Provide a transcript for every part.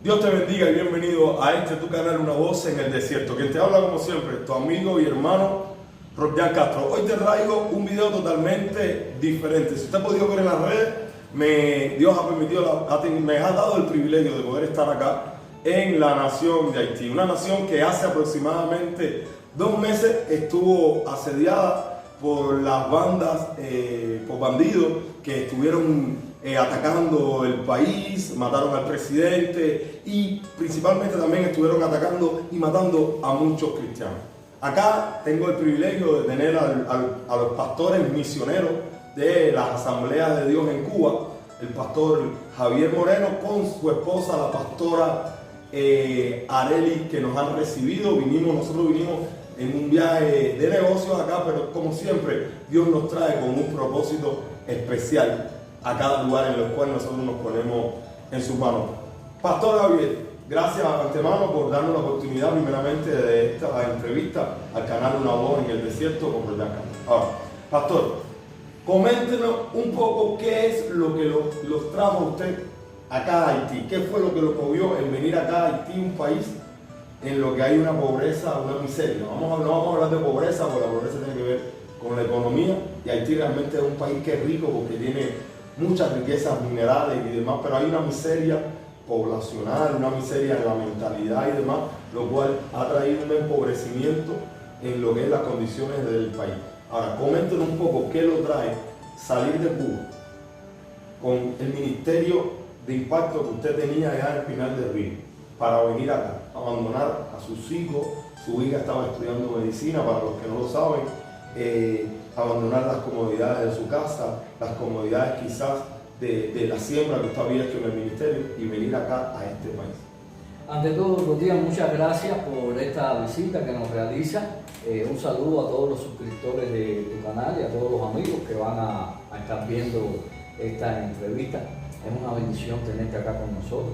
Dios te bendiga y bienvenido a este tu canal Una Voz en el Desierto. Quien te habla como siempre, tu amigo y hermano Robián Castro. Hoy te traigo un video totalmente diferente. Si usted ha podido ver en las redes, Dios ha permitido, me ha dado el privilegio de poder estar acá en la nación de Haití. Una nación que hace aproximadamente 2 meses estuvo asediada por las bandas, por bandidos que estuvieron atacando el país, mataron al presidente y principalmente también estuvieron atacando y matando a muchos cristianos. Acá tengo el privilegio de tener a los pastores misioneros de las Asambleas de Dios en Cuba, el pastor Javier Moreno con su esposa, la pastora Areli, que nos han recibido. Nosotros vinimos en un viaje de negocios acá, pero como siempre Dios nos trae con un propósito especial a cada lugar en el cual nosotros nos ponemos en sus manos. Pastor Javier, gracias de antemano por darnos la oportunidad primeramente de esta entrevista al canal Una Voz en el Desierto con Robián Castro. Ahora, pastor, coméntenos un poco qué es lo que los trajo a usted acá a Haití. ¿Qué fue lo que lo movió en venir acá a Haití, un país en lo que hay una pobreza, una miseria? No vamos a hablar de pobreza, porque la pobreza tiene que ver con la economía, y Haití realmente es un país que es rico porque tiene muchas riquezas minerales y demás, pero hay una miseria poblacional, una miseria en la mentalidad y demás, lo cual ha traído un empobrecimiento en lo que es las condiciones del país. Ahora, coméntenos un poco qué lo trae salir de Cuba con el ministerio de impacto que usted tenía allá en Pinar del Río para venir acá, abandonar a sus hijos. Su hija estaba estudiando medicina, para los que no lo saben, abandonar las comodidades de su casa, las comodidades quizás de la siembra que usted había hecho en el ministerio y venir acá a este país. Ante todo, Rodríguez, muchas gracias por esta visita que nos realiza. Un saludo a todos los suscriptores de tu canal y a todos los amigos que van a estar viendo esta entrevista. Es una bendición tenerte acá con nosotros.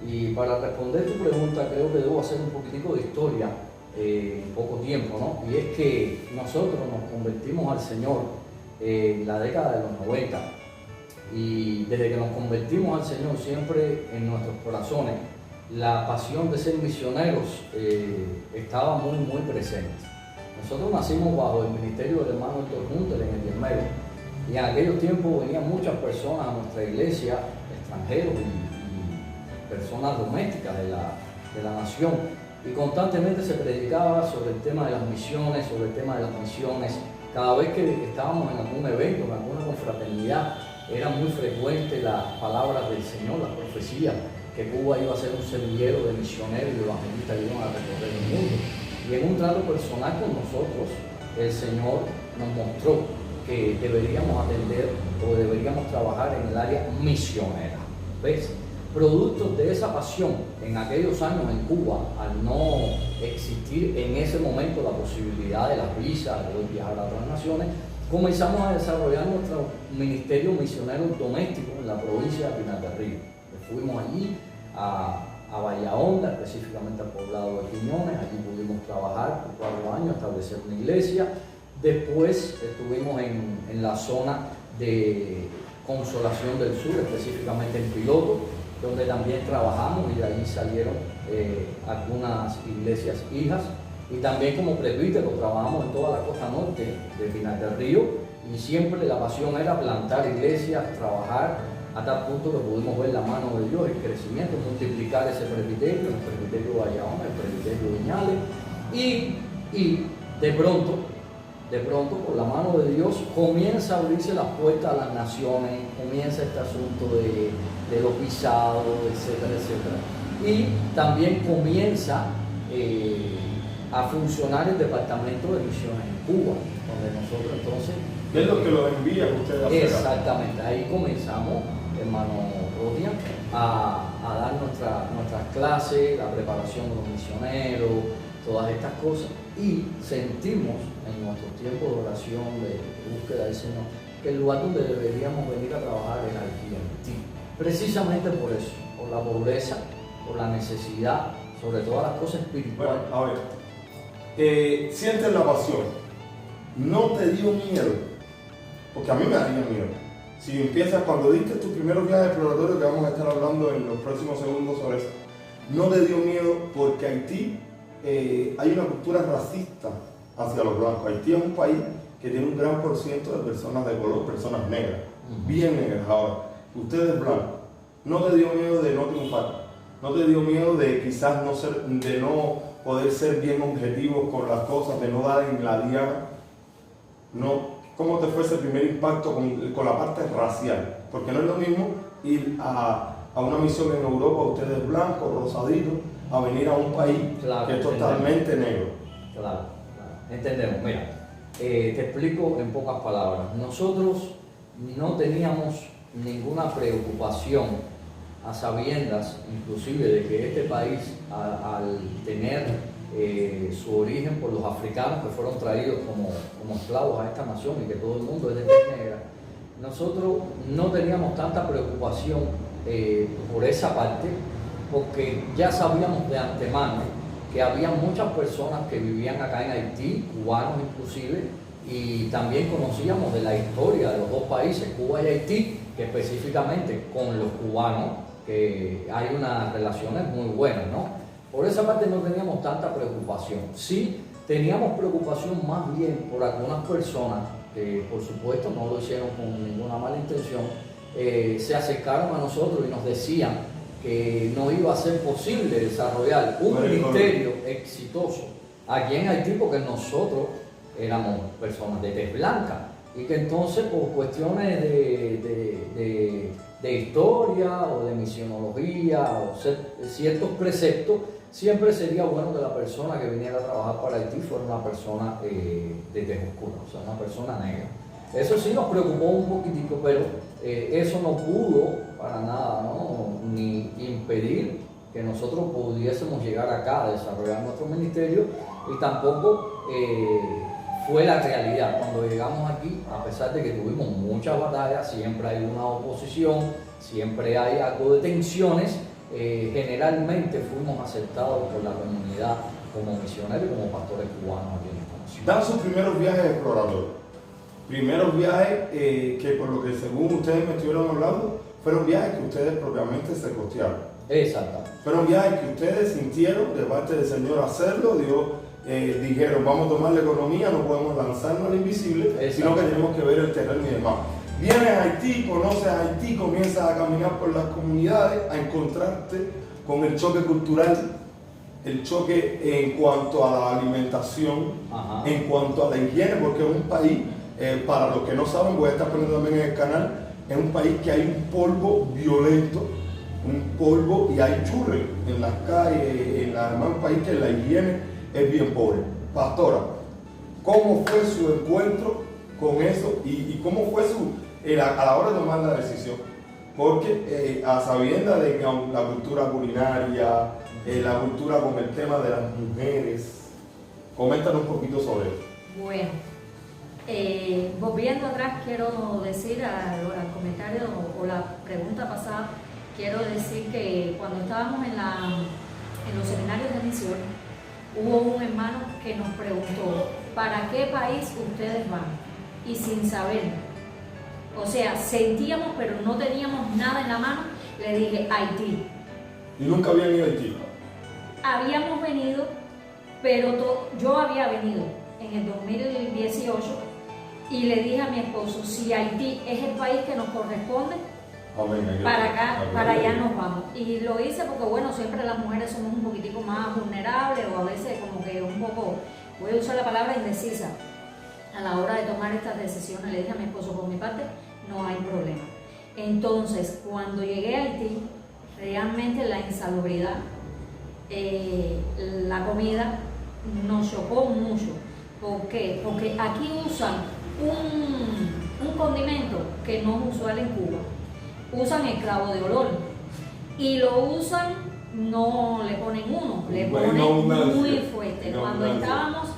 Y para responder tu pregunta, creo que debo hacer un poquitico de historia en poco tiempo, ¿no? Y es que nosotros nos convertimos al Señor en la década de los 90. Y desde que nos convertimos al Señor, siempre en nuestros corazones la pasión de ser misioneros estaba muy presente. Nosotros nacimos bajo el ministerio del hermano Héctor Hunter en el Diezmero, y en aquellos tiempos venían muchas personas a nuestra iglesia, extranjeros y personas domésticas de la nación, y constantemente se predicaba sobre el tema de las misiones, sobre el tema de las misiones. Cada vez que estábamos en algún evento, en alguna confraternidad, era muy frecuente las palabras del Señor, las profecías, que Cuba iba a ser un semillero de misioneros y de evangelistas que iban a recorrer el mundo. Y en un trato personal con nosotros, el Señor nos mostró que deberíamos atender o deberíamos trabajar en el área misionera. ¿Ves? Producto de esa pasión en aquellos años en Cuba, al no existir en ese momento la posibilidad de las visas, de viajar a otras naciones, comenzamos a desarrollar nuestro ministerio misionero doméstico en la provincia de Pinar del Río. Fuimos allí a Bahía Honda, específicamente al poblado de Quiñones. Allí pudimos trabajar por 4 años, establecer una iglesia. Después estuvimos en la zona de Consolación del Sur, específicamente en Piloto, donde también trabajamos, y de allí salieron algunas iglesias hijas. Y también como presbítero trabajamos en toda la costa norte de Pinar del Río, y siempre la pasión era plantar iglesias, trabajar, a tal punto que pudimos ver la mano de Dios, el crecimiento, multiplicar ese presbiterio, el presbiterio Bayahona, el presbiterio Viñales, y de pronto, por la mano de Dios, comienza a abrirse las puertas a las naciones, comienza este asunto de los visados, etcétera, etcétera. Y también comienza a funcionar el Departamento de Misiones en Cuba, donde nosotros entonces... ¿Qué es lo que los envía a ustedes a hacer? Exactamente, ahí comenzamos, hermano Rodia, a dar nuestras clases, la preparación de los misioneros, todas estas cosas, y sentimos en nuestros tiempos de oración, de búsqueda del Señor, que el lugar donde deberíamos venir a trabajar era aquí en Haití. Precisamente por eso, por la pobreza, por la necesidad, sobre todas las cosas espirituales. Bueno, a ver, sientes la pasión, ¿no te dio miedo? Porque a mí me daría miedo. Si empiezas, cuando diste tu primer viaje exploratorio, que vamos a estar hablando en los próximos segundos sobre eso, no te dio miedo porque Haití hay una cultura racista hacia los blancos. Haití es un país que tiene un gran por ciento de personas de color, personas negras, bien negras. Ahora, usted es blanco, no te dio miedo de no triunfar, no te dio miedo de quizás no ser, de no poder ser bien objetivos con las cosas, de no dar en la diana. No, ¿cómo te fue ese primer impacto con la parte racial? Porque no es lo mismo ir a una misión en Europa, ustedes blancos, rosaditos, a venir a un país que es totalmente negro. Claro, entendemos. Mira, te explico en pocas palabras. Nosotros no teníamos ninguna preocupación a sabiendas, inclusive, de que este país, al tener su origen por los africanos que fueron traídos como esclavos a esta nación y que todo el mundo es de tez negra, nosotros no teníamos tanta preocupación por esa parte, porque ya sabíamos de antemano que había muchas personas que vivían acá en Haití, cubanos inclusive, y también conocíamos de la historia de los dos países, Cuba y Haití, que específicamente con los cubanos, que hay unas relaciones muy buenas, ¿no? Por esa parte no teníamos tanta preocupación. Sí teníamos preocupación más bien por algunas personas que, por supuesto, no lo hicieron con ninguna mala intención, se acercaron a nosotros y nos decían que no iba a ser posible desarrollar un ministerio exitoso aquí en Haití porque nosotros éramos personas de tez blanca y que entonces por cuestiones de historia o de misionología o ciertos preceptos, siempre sería bueno que la persona que viniera a trabajar para Haití fuera una persona de tez oscura, o sea, una persona negra. Eso sí nos preocupó un poquitico, pero eso no pudo para nada, ¿no? Ni impedir que nosotros pudiésemos llegar acá a desarrollar nuestro ministerio, y tampoco fue la realidad. Cuando llegamos aquí, a pesar de que tuvimos muchas batallas, siempre hay una oposición, siempre hay algo de tensiones, generalmente fuimos aceptados por la comunidad como misioneros y como pastores cubanos aquí en esta nación. Dan sus primeros viajes exploradores, primeros viajes que por lo que según ustedes me estuvieron hablando, fueron viajes que ustedes propiamente se costearon. Exacto. Fueron viajes que ustedes sintieron de parte del Señor hacerlo. Dijeron, vamos a tomar la economía, no podemos lanzarnos al invisible, sino que tenemos que ver el terreno y demás. Vienes a Haití, conoces a Haití, comienzas a caminar por las comunidades, a encontrarte con el choque cultural, el choque en cuanto a la alimentación, en cuanto a la higiene, porque es un país, para los que no saben, voy a estar poniendo también en el canal, es un país que hay un polvo violento, un polvo y hay churres en las calles, además un país que la higiene es bien pobre. Pastora, ¿cómo fue su encuentro con eso y cómo fue a la hora de tomar la decisión? Porque a sabiendas de que la cultura culinaria, la cultura con el tema de las mujeres, coméntanos un poquito sobre eso. Bueno, volviendo atrás, quiero decir al comentario o la pregunta pasada, quiero decir que cuando estábamos en los seminarios de misión, hubo un hermano que nos preguntó, ¿para qué país ustedes van? Y sin saber, o sea, sentíamos pero no teníamos nada en la mano, le dije, Haití. ¿Y nunca habían ido a Haití? Habíamos venido, pero yo había venido en el 2018 y le dije a mi esposo, si Haití es el país que nos corresponde, para acá, para allá nos vamos. Y lo hice porque, bueno, siempre las mujeres somos un poquitico más vulnerables o a veces como que un poco, voy a usar la palabra indecisa, a la hora de tomar estas decisiones. Le dije a mi esposo, por mi parte, no hay problema. Entonces, cuando llegué a Haití, realmente la insalubridad, la comida, nos chocó mucho. ¿Por qué? Porque aquí usan un condimento que no es usual en Cuba. Usan el clavo de olor y lo usan, no le ponen uno, le ponen muy fuerte. Cuando estábamos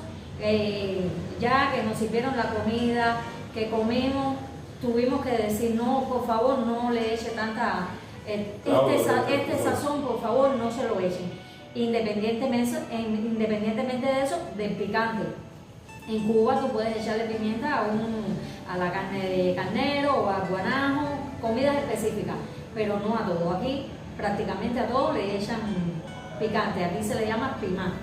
ya que nos sirvieron la comida, que tuvimos que decir, no, por favor, no le eche tanta, este sazón, por favor, no se lo echen. Independientemente de eso, del picante. En Cuba tú puedes echarle pimienta a la carne de carnero o al guanajo, comidas específicas, pero no a todo. Aquí prácticamente a todo le echan picante, aquí se le llama pimán.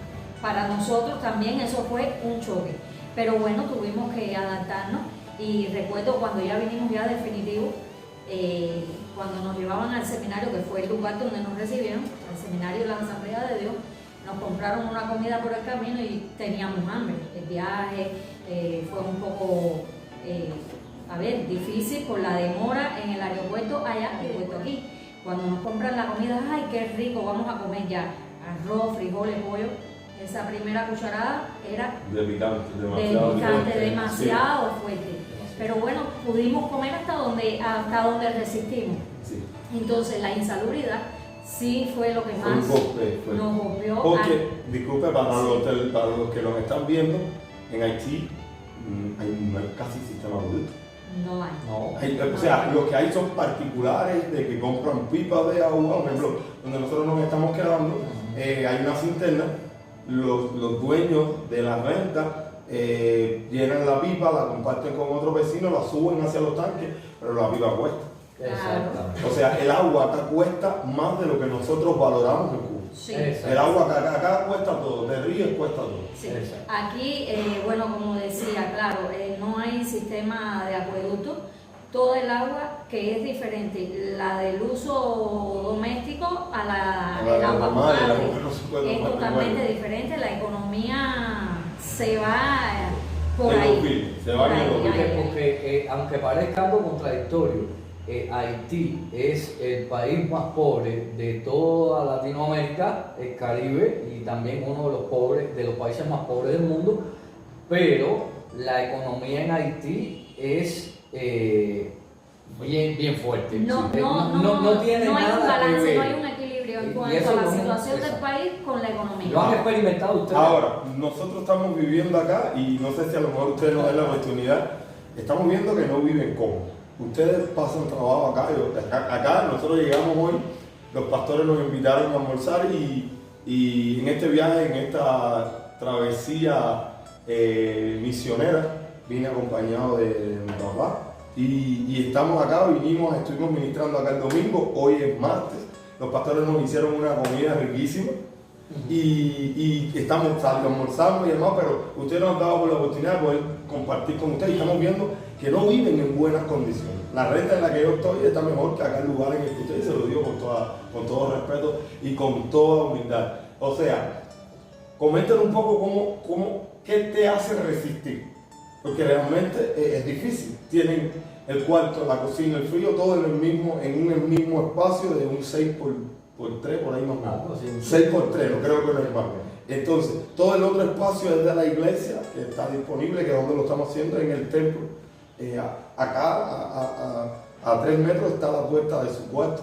Para nosotros también eso fue un choque, pero bueno, tuvimos que adaptarnos y recuerdo cuando ya vinimos ya definitivo, cuando nos llevaban al seminario, que fue el lugar donde nos recibieron, al seminario de la Asamblea de Dios, nos compraron una comida por el camino y teníamos hambre. El viaje fue un poco, difícil por la demora en el aeropuerto allá y vuelto aquí. Cuando nos compran la comida, ¡ay, qué rico! Vamos a comer ya. Arroz, frijoles, pollo. Esa primera cucharada era de picante, demasiado fuerte. Pero bueno, pudimos comer hasta donde resistimos. Sí. Entonces la insalubridad sí fue lo que más nos golpeó. Porque, disculpe, para los que nos están viendo, en Haití no hay casi sistema adulto. No hay. O sea, lo que hay son particulares de que compran pipas de agua, por ejemplo, donde nosotros nos estamos quedando, hay una cisterna, los dueños de la renta llenan la pipa, la comparten con otros vecinos, la suben hacia los tanques, pero la pipa cuesta. Exactamente. O sea, el agua acá cuesta más de lo que nosotros valoramos en Cuba. Sí. El agua acá cuesta todo, de río cuesta todo. Sí. Aquí, bueno, como decía, claro, no hay sistema de acueducto. Todo el agua que es diferente, la del uso doméstico a el agua potable, es totalmente diferente. La economía se va por ahí. Se va porque aunque parezca algo contradictorio, Haití es el país más pobre de toda Latinoamérica, el Caribe, y también uno de los países más pobres del mundo, pero la economía en Haití es bien fuerte. No tiene hay nada un balance, que ver. no hay un equilibrio en Y cuanto a la eso situación del país con la economía. Lo han experimentado ustedes. Ahora, nosotros estamos viviendo acá y no sé si a lo mejor ustedes nos den la oportunidad, estamos viendo que no viven cómodos. Ustedes pasan trabajo acá, acá nosotros llegamos hoy, los pastores nos invitaron a almorzar y en este viaje, en esta travesía misionera, vine acompañado de mi papá y estamos acá, estuvimos ministrando acá el domingo, hoy es martes, los pastores nos hicieron una comida riquísima y estamos almorzando y demás, pero ustedes nos han dado la oportunidad de poder compartir con ustedes y estamos viendo que no viven en buenas condiciones. La renta en la que yo estoy está mejor que acá el lugar en el que ustedes, se lo digo con todo respeto y con toda humildad. O sea, comenten un poco qué te hace resistir, porque realmente es difícil. Tienen el cuarto, la cocina, el frío, todo en un mismo espacio de un 6x3, por ahí más o menos. 6x3, no creo que no es más. Entonces, todo el otro espacio es de la iglesia, que está disponible, que es donde lo estamos haciendo, en el templo. Acá, a 3 metros está la puerta de su cuarto.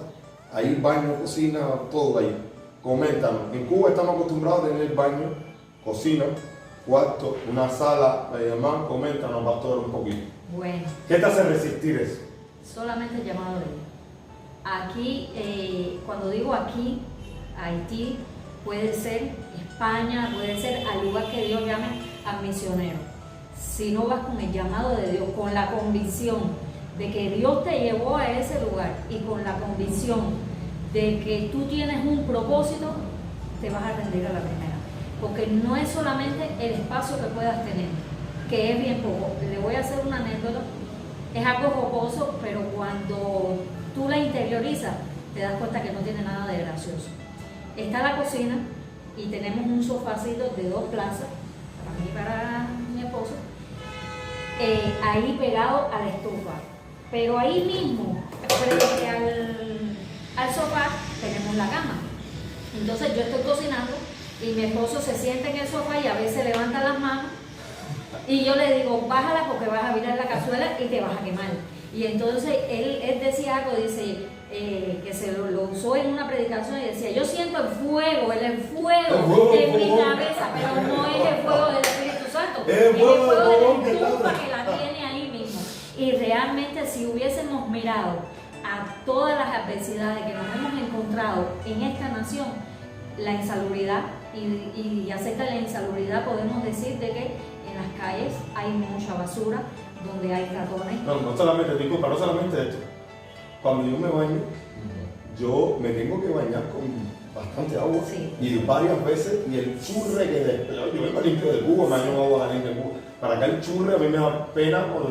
Ahí baño, cocina, todo ahí. Coméntanos. En Cuba estamos acostumbrados a tener baño, cocina, cuarto, una sala, más. Coméntanos, pastor, un poquito. Bueno. ¿Qué te hace resistir eso? Solamente el llamado de Dios. Aquí, cuando digo aquí, Haití, puede ser España, puede ser al lugar que Dios llame al misionero. Si no vas con el llamado de Dios, con la convicción de que Dios te llevó a ese lugar y con la convicción de que tú tienes un propósito, te vas a rendir a la primera. Porque no es solamente el espacio que puedas tener, que es bien poco. Le voy a hacer una anécdota. Es algo jocoso, pero cuando tú la interiorizas, te das cuenta que no tiene nada de gracioso. Está la cocina y tenemos un sofacito de 2 plazas, para mí y para mi esposo, ahí pegado a la estufa. Pero ahí mismo, frente al sofá, tenemos la cama. Entonces yo estoy cocinando y mi esposo se sienta en el sofá y a veces levanta las manos y yo le digo, bájala porque vas a virar la cazuela y te vas a quemar. Y entonces él decía algo, dice, que se lo usó en una predicación y decía, yo siento el fuego en mi cabeza, pero no es el fuego del Espíritu Santo, es el fuego de la estufa que la tiene ahí mismo. Y realmente si hubiésemos mirado a todas las adversidades que nos hemos encontrado en esta nación, la insalubridad, y acerca de la insalubridad podemos decir de que en las calles hay mucha basura, donde hay ratones. No solamente, disculpa, no solamente esto. Cuando yo me baño, yo me tengo que bañar con bastante agua Sí. y varias veces, y el churre que yo vengo limpio de Cuba, me han llevado agua caliente de Cuba. Para acá el churre a mí me da pena con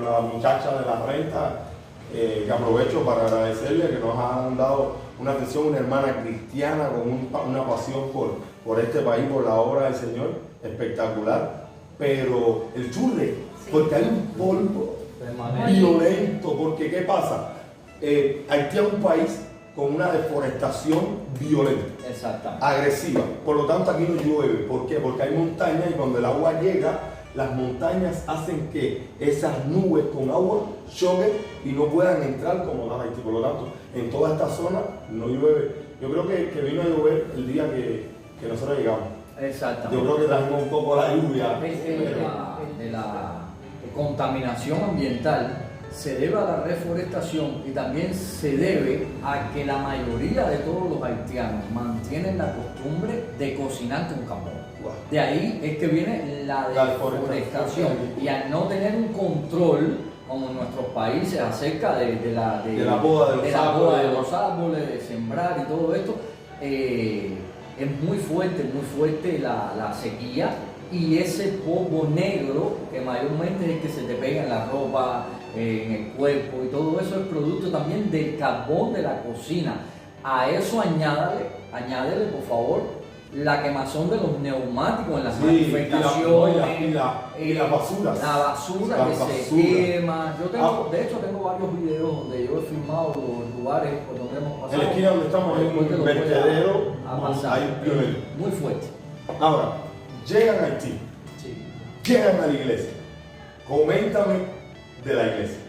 la muchacha de la renta, que aprovecho para agradecerle que nos han dado una atención, una hermana cristiana con una pasión por este país, por la obra del Señor, espectacular. Pero el churre, Sí. porque hay un polvo Permanente. violento, porque ¿qué pasa? Haití es un país con una deforestación violenta, Exactamente. agresiva, por lo tanto aquí no llueve. ¿Por qué? Porque hay montañas y cuando el agua llega, las montañas hacen que esas nubes con agua choquen y no puedan entrar como tal Haití. Por lo tanto, en toda esta zona no llueve. Yo creo que vino a llover el día que nosotros llegamos. Exactamente. Yo creo que trajimos un poco la lluvia. De la contaminación ambiental se debe a la reforestación y también se debe a que la mayoría de todos los haitianos mantienen la costumbre de cocinar con carbón. Wow. De ahí es que viene la deforestación y al no tener un control como en nuestros países acerca de la poda de los árboles, de sembrar y todo esto, es muy fuerte la sequía y ese polvo negro que mayormente es el que se te pega en la ropa, en el cuerpo y todo eso es producto también del carbón de la cocina. A eso añádele por favor la quemazón de los neumáticos en las manifestaciones y la basura. La basura que se quema. De hecho tengo varios videos donde yo he filmado los lugares por donde hemos pasado. En la esquina donde estamos hay un vertedero, hay violencia. Muy fuerte. Ahora, llegan a Haití, Sí. llegan a la iglesia. Coméntame de la iglesia.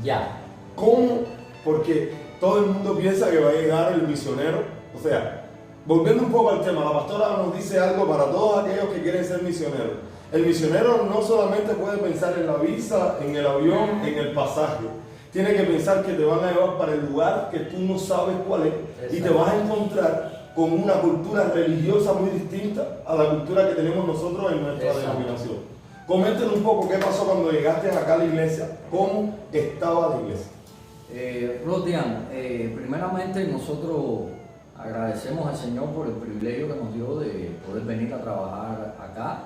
Ya. ¿Cómo? Porque todo el mundo piensa que va a llegar el misionero. O sea, volviendo un poco al tema, la pastora nos dice algo para todos aquellos que quieren ser misioneros. El misionero no solamente puede pensar en la visa, en el avión, en el pasaje. Tiene que pensar que te van a llevar para el lugar que tú no sabes cuál es y te vas a encontrar con una cultura religiosa muy distinta a la cultura que tenemos nosotros en nuestra denominación. Coméntenos un poco qué pasó cuando llegaste acá a la iglesia, cómo estaba la iglesia. Rodian, primeramente nosotros agradecemos al Señor por el privilegio que nos dio de poder venir a trabajar acá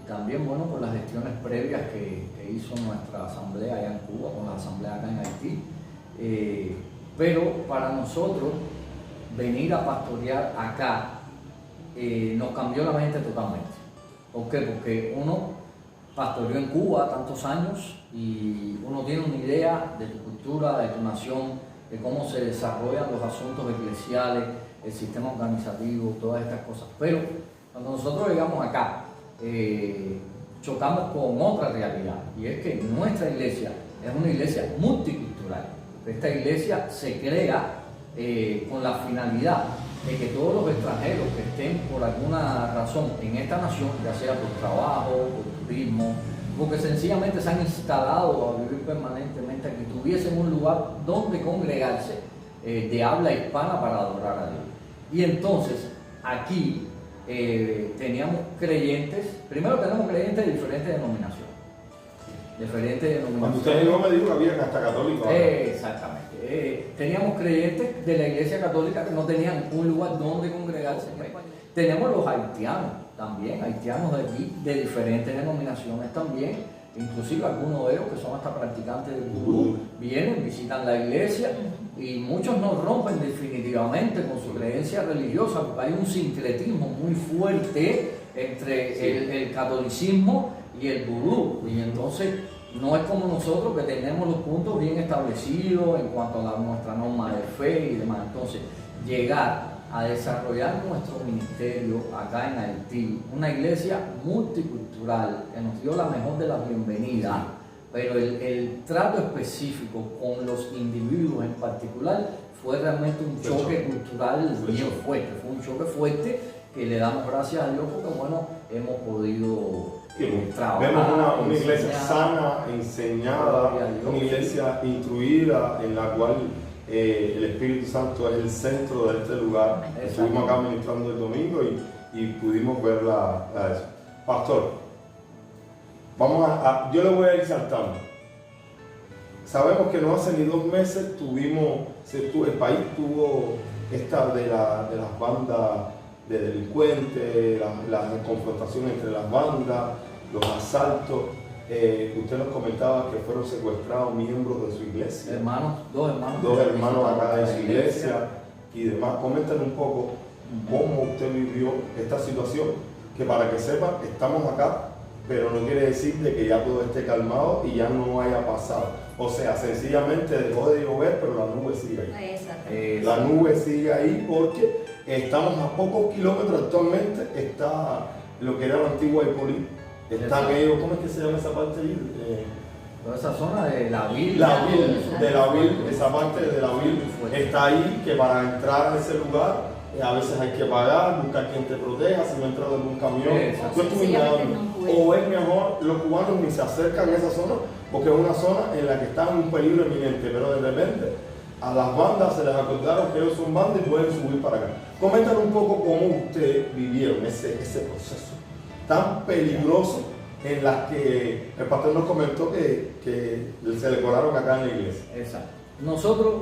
y también bueno por las gestiones previas que hizo nuestra asamblea allá en Cuba, con la asamblea acá en Haití. Pero para nosotros venir a pastorear acá nos cambió la mente totalmente. ¿Por qué? Porque uno pastoreó en Cuba tantos años y uno tiene una idea de tu cultura, de tu nación, de cómo se desarrollan los asuntos eclesiales, el sistema organizativo, todas estas cosas. Pero cuando nosotros llegamos acá, chocamos con otra realidad y es que nuestra iglesia es una iglesia multicultural. Esta iglesia se crea con la finalidad de que todos los extranjeros que estén por alguna razón en esta nación, ya sea por trabajo, por turismo, porque sencillamente se han instalado a vivir permanentemente aquí, tuviesen un lugar donde congregarse de habla hispana para adorar a Dios. Y entonces aquí teníamos creyentes, primero tenemos creyentes de diferentes denominaciones. Cuando usted llegó me dijo que había hasta católicos. Exactamente. Teníamos creyentes de la iglesia católica que no tenían un lugar donde congregarse. Tenemos los haitianos también, haitianos de aquí, de diferentes denominaciones también, inclusive algunos de ellos que son hasta practicantes del vudú, vienen, visitan la iglesia y muchos nos rompen definitivamente con su creencia religiosa porque hay un sincretismo muy fuerte entre el catolicismo y el vudú, y entonces no es como nosotros que tenemos los puntos bien establecidos en cuanto a nuestra norma de fe y demás. Entonces, llegar a desarrollar nuestro ministerio acá en Haití, una iglesia multicultural que nos dio la mejor de las bienvenidas, pero el trato específico con los individuos en particular fue realmente un choque cultural bien fuerte, fue un choque fuerte que le damos gracias a Dios porque bueno, hemos podido trabajar. Vemos una iglesia sana, enseñada, una iglesia instruida en la cual el Espíritu Santo es el centro de este lugar. Estuvimos acá ministrando el domingo y pudimos ver eso. Pastor, yo le voy a ir saltando. Sabemos que no hace ni 2 meses el país tuvo esta de las bandas de delincuentes, la confrontación entre las bandas, los asaltos. Usted nos comentaba que fueron secuestrados miembros de su iglesia. Dos hermanos acá de su iglesia y demás. Coméntanos un poco cómo usted vivió esta situación, que para que sepan, estamos acá, pero no quiere decir de que ya todo esté calmado y ya no haya pasado. O sea, sencillamente dejó de llover, pero la nube sigue ahí. Exacto. La nube sigue ahí porque estamos a pocos kilómetros actualmente, está lo que era la antigua Hipólito. Están ellos, ¿cómo es que se llama esa parte ahí? Toda esa zona de la Vil. Esa parte de la Vil está ahí, que para entrar a ese lugar a veces hay que pagar, buscar quien te proteja, si no entra en algún camión. Yo estuve indagando. O es mejor, los cubanos ni se acercan a esa zona porque es una zona en la que están en un peligro eminente, pero de repente a las bandas se les acordaron que ellos son bandas y pueden subir para acá. Coméntanos un poco cómo ustedes vivieron ese proceso tan peligroso en las que el pastor nos comentó que se le colaron acá en la iglesia. Exacto. Nosotros,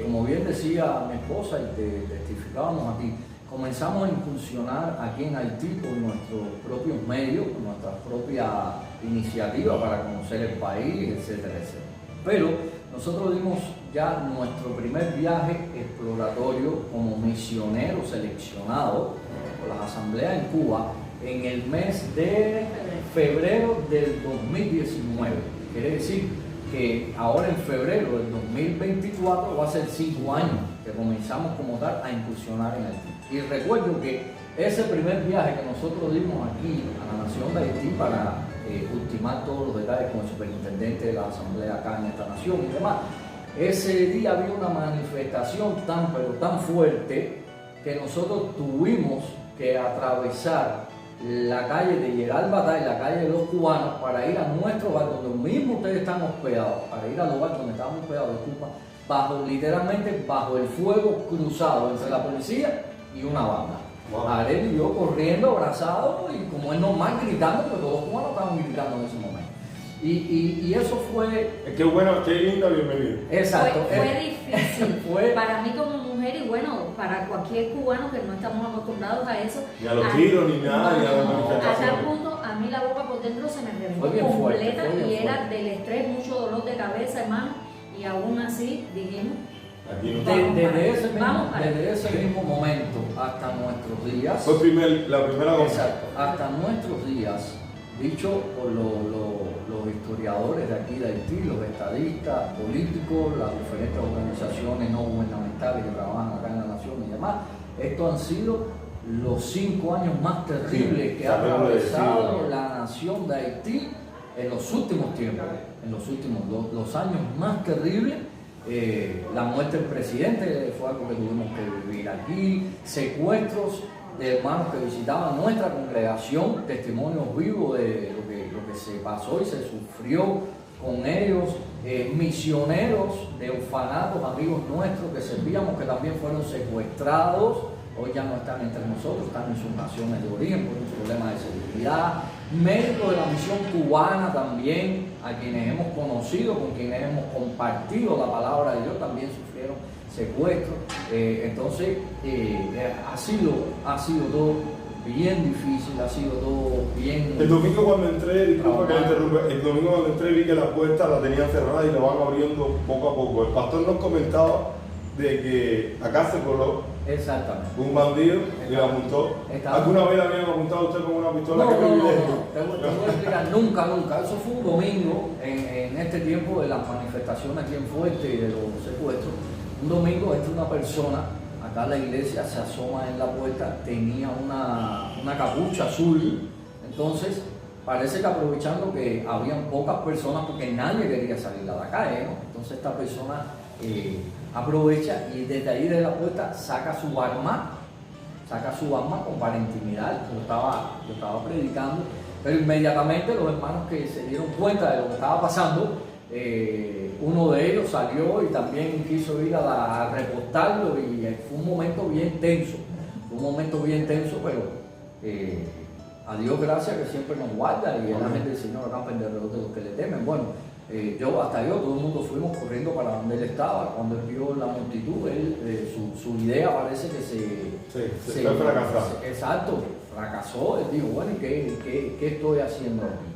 como bien decía mi esposa y te testificábamos a ti, comenzamos a incursionar aquí en Haití por nuestros propios medios, con nuestra propia iniciativa para conocer el país, etcétera, etcétera. Pero nosotros dimos ya nuestro primer viaje exploratorio como misioneros seleccionados por las asambleas en Cuba en el mes de febrero del 2019. Quiere decir que ahora en febrero del 2024 va a ser 5 años que comenzamos como tal a incursionar en Haití. Y recuerdo que ese primer viaje que nosotros dimos aquí a la nación de Haití para ultimar todos los detalles con el superintendente de la asamblea acá en esta nación y demás, ese día había una manifestación pero tan fuerte que nosotros tuvimos que atravesar la calle de Gerald Batay, la calle de los cubanos, para ir a nuestro bar donde mismo ustedes están hospedados, para ir al lugar donde estaban hospedados, disculpa, literalmente bajo el fuego cruzado entre la policía y una banda. Wow. Ariel y yo corriendo, abrazados, y como es normal gritando, porque todos los cubanos estaban gritando en ese momento. Y eso fue... Qué bueno, qué linda bienvenida. Exacto. Fue difícil. Para mí como mujer y bueno, para cualquier cubano que no estamos acostumbrados a eso. Ni a los tiros, ni nada, ni a las manifestaciones. A tal punto, a mí la boca por dentro se me reventó completa y era del estrés, mucho dolor de cabeza, hermano. Y aún así dijimos... Desde ese mismo momento hasta nuestros días... Fue la primera cosa. Exacto, hasta nuestros días, dicho por los historiadores de aquí de Haití, los estadistas, políticos, las diferentes organizaciones no gubernamentales que trabajan acá en la nación y demás, estos han sido los 5 años más terribles que ha atravesado la nación de Haití en los últimos tiempos, en los últimos los años más terribles. La muerte del presidente fue algo que tuvimos que vivir aquí, secuestros de hermanos que visitaban nuestra congregación, testimonios vivos de lo que se pasó y se sufrió con ellos, misioneros de orfanatos, amigos nuestros que servíamos, que también fueron secuestrados, hoy ya no están entre nosotros, están en sus naciones de origen por un problema de seguridad, médicos de la misión cubana también, a quienes hemos conocido, con quienes hemos compartido la palabra de Dios, también sufrieron secuestros. Entonces ha sido todo bien difícil, ha sido todo bien... El domingo cuando entré, disculpa que interrumpa, el domingo cuando entré vi que la puerta la tenían cerrada y la van abriendo poco a poco. El pastor nos comentaba de que acá se coló un bandido y la apuntó. ¿Alguna vez la habían apuntado a usted con una pistola? No, te voy a explicar, nunca. Eso fue un domingo en este tiempo de las manifestaciones bien fuertes y de los secuestros. Un domingo una persona acá en la iglesia se asoma en la puerta, tenía una capucha azul, entonces parece que aprovechando que habían pocas personas porque nadie quería salir a la calle, ¿no? Entonces esta persona aprovecha y desde ahí de la puerta saca su arma como para intimidar. Yo estaba predicando, pero inmediatamente los hermanos que se dieron cuenta de lo que estaba pasando, uno de ellos salió y también quiso ir a reportarlo y fue un momento bien tenso, pero a Dios gracias que siempre nos guarda y el ángel del Señor acampa alrededor de los que le temen. Bueno, todo el mundo fuimos corriendo para donde él estaba. Cuando él vio la multitud, su idea parece que se fue fracasada. Exacto, fracasó. Él dijo, bueno, ¿y qué estoy haciendo aquí?